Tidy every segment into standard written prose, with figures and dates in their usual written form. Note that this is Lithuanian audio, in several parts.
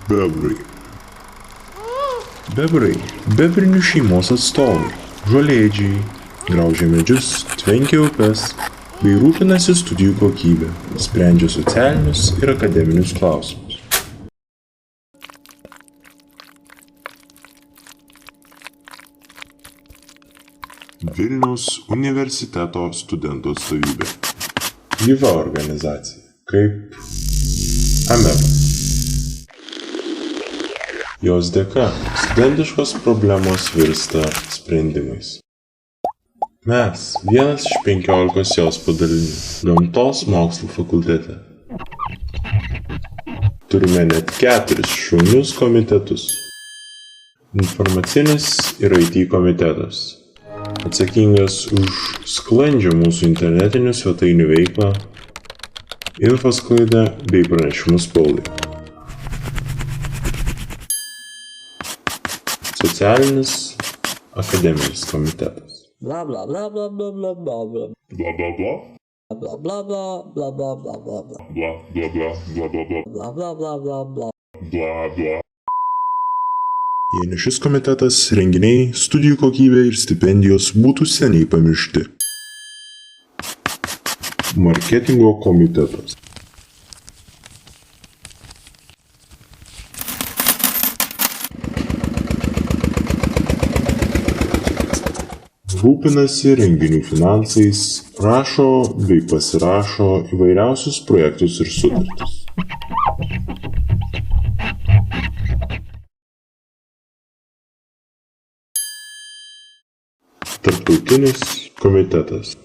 Bebrai. Bebrai – bebrinių šeimos atstovai, žolėdžiai, graužia medžius, tvenkia upes, bei rūpinasi studijų kokybę, sprendžia socialinius ir akademinius klausimus. Vilniaus universiteto studentų atstovybė. Gyva organizacija, kaip Ameba. Jos dėka studentiškos problemos virsta sprendimais. Mes vienas iš 15 jos padalinių Gamtos mokslų fakultete. Turime net 4 šaunius komitetus. Informacinis ir IT komitetas, atsakingas už sklandžią mūsų internetinių svetainių veiklą, infosklaidą bei pranešimus spaudai. Socialinis akademinis komitetas. Bla bla bla bla bla bla bla bla. Bla bla bla. Bla bla bla bla bla bla bla bla. Bla bla bla bla bla bla. Bla bla bla bla bla. Bla bla. Jei ne šis komitetas, renginiai, studijų kokybė ir stipendijos būtų seniai pamiršti. Marketingo komitetas. Rūpinasi renginių finansais, rašo bei pasirašo įvairiausius projektus ir sutartis. Tarptautinis komitetas.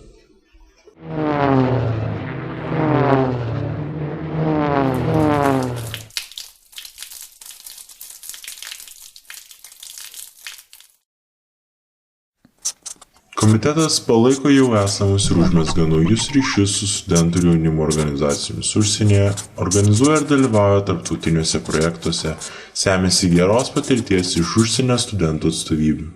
Komitetas palaiko jau esamus ir užmezga naujus ryšius su studentų ir jaunimo organizacijomis užsienyje, organizuoja ir dalyvauja tarptautiniuose projektuose, semiasi geros patirties iš užsienio studentų atstovybių.